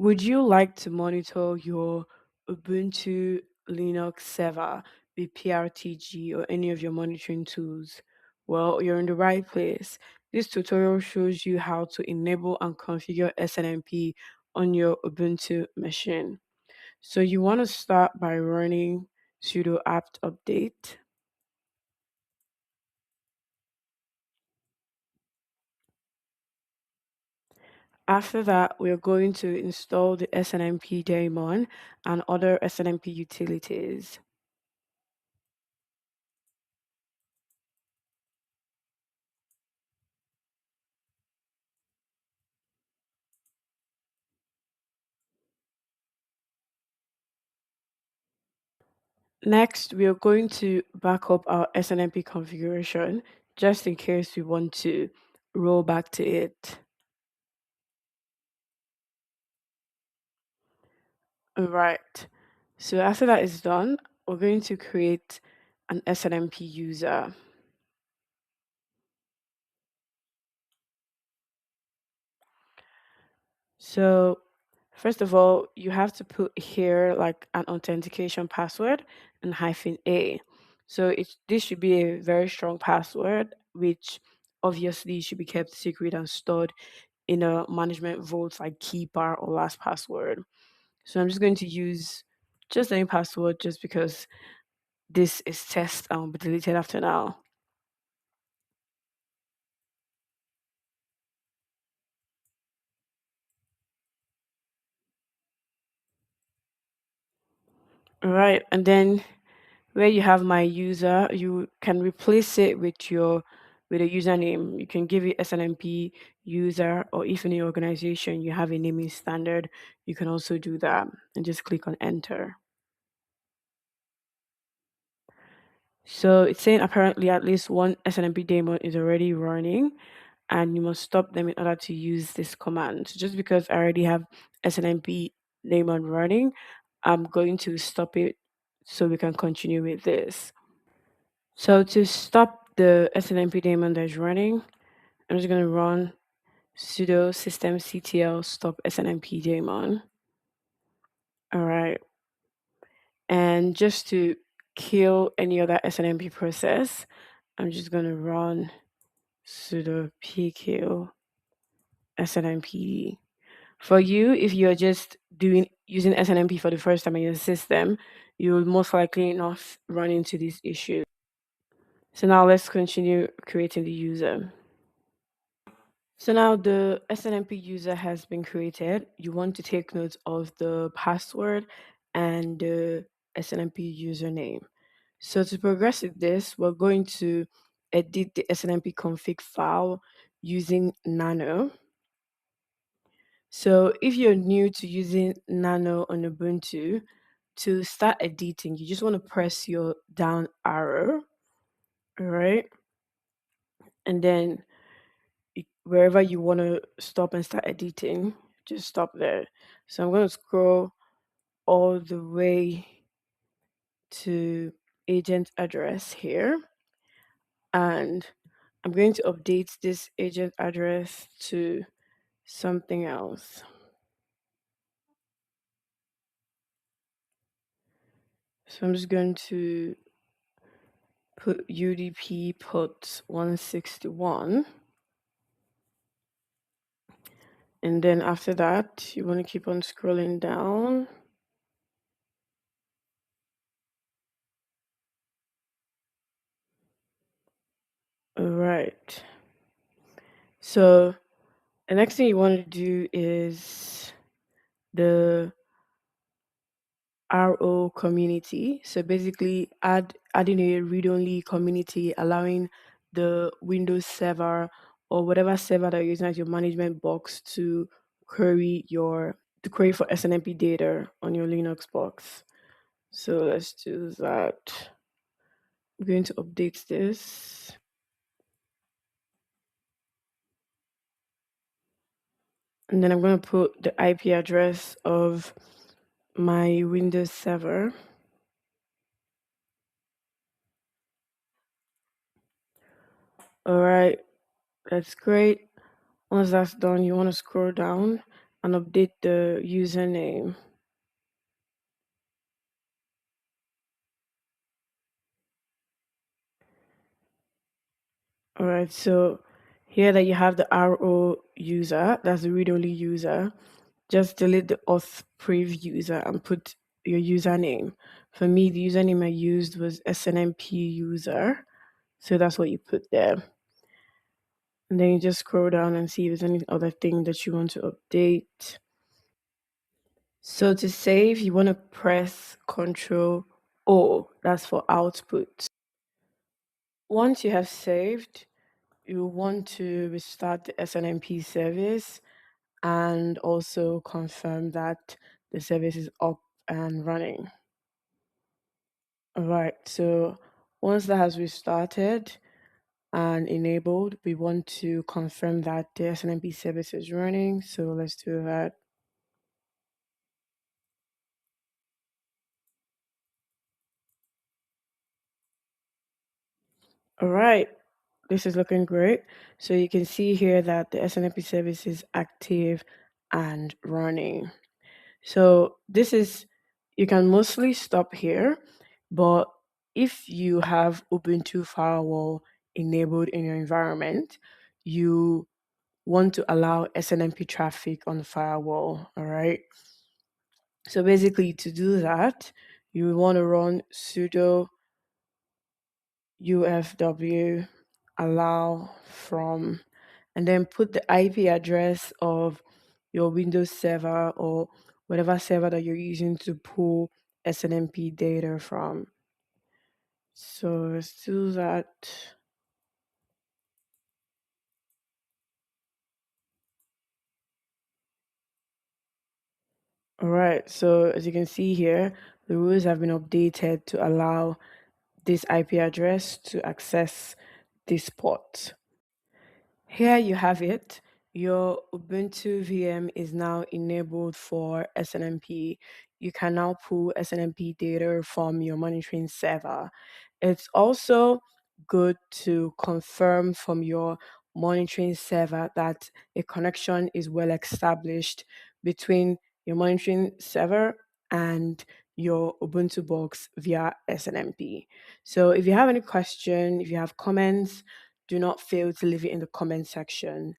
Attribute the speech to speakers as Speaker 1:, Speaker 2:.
Speaker 1: Would you like to monitor your Ubuntu Linux server with PRTg or any of your monitoring tools? Well, you're in the right place. This tutorial shows you how to enable and configure SNMP on your Ubuntu machine. So you want to start by running sudo apt update. After that, we're going to install the SNMP daemon and other SNMP utilities. Next, we are going to back up our SNMP configuration just in case we want to roll back to it. All right. So after that is done, we're going to create an SNMP user. So first of all, you have to put here like an authentication password and -a. So this should be a very strong password, which obviously should be kept secret and stored in a management vault like Keeper or LastPassword. So I'm just going to use just any password just because this is test and will be deleted after now. All right, and then where you have my user, you can replace it with a username. You can give it SNMP user, or if in your organization you have a naming standard, you can also do that and just click on enter. So it's saying apparently at least one SNMP daemon is already running and you must stop them in order to use this command. So just because I already have SNMP daemon running, I'm going to stop it so we can continue with this. So to stop the SNMP daemon that's running, I'm just going to run sudo systemctl stop SNMP daemon. All right. And just to kill any other SNMP process, I'm just going to run sudo pkill SNMPd. For you, if you're just doing using SNMP for the first time in your system, you will most likely not run into this issue. So now let's continue creating the user. So now the SNMP user has been created. You want to take note of the password and the SNMP username. So to progress with this, we're going to edit the SNMP config file using nano. So if you're new to using nano on Ubuntu, to start editing, you just want to press your down arrow, all right? And then wherever you want to stop and start editing, just stop there. So I'm going to scroll all the way to agent address here, and I'm going to update this agent address to something else. So I'm just going to put UDP put 161. And then after that, you want to keep on scrolling down. All right. So the next thing you want to do is the RO community. So basically adding a read-only community, allowing the Windows server or whatever server that you're using as your management box to query for SNMP data on your Linux box. So let's do that. I'm going to update this. And then I'm going to put the IP address of my Windows server. All right, that's great. Once that's done, you want to scroll down and update the username. All right, so here that you have the RO user, that's the read-only user, just delete the auth priv user and put your username. For me, the username I used was SNMP user, so that's what you put there. And then you just scroll down and see if there's any other thing that you want to update. So to save, you want to press Control O, that's for output. Once you have saved, you want to restart the SNMP service and also confirm that the service is up and running. All right, so once that has restarted and enabled, we want to confirm that the SNMP service is running. So let's do that. All right, this is looking great. So you can see here that the SNMP service is active and running. So this is, you can mostly stop here, but if you have Ubuntu firewall enabled in your environment, you want to allow SNMP traffic on the firewall, all right? So basically to do that, you want to run sudo ufw allow from, and then put the IP address of your Windows server or whatever server that you're using to pull SNMP data from. So let's do that. All right, so as you can see here, the rules have been updated to allow this IP address to access this port. Here you have it. Your Ubuntu VM is now enabled for SNMP. You can now pull SNMP data from your monitoring server. It's also good to confirm from your monitoring server that a connection is well established between your monitoring server and your Ubuntu box via SNMP. So if you have any question, if you have comments, do not fail to leave it in the comment section.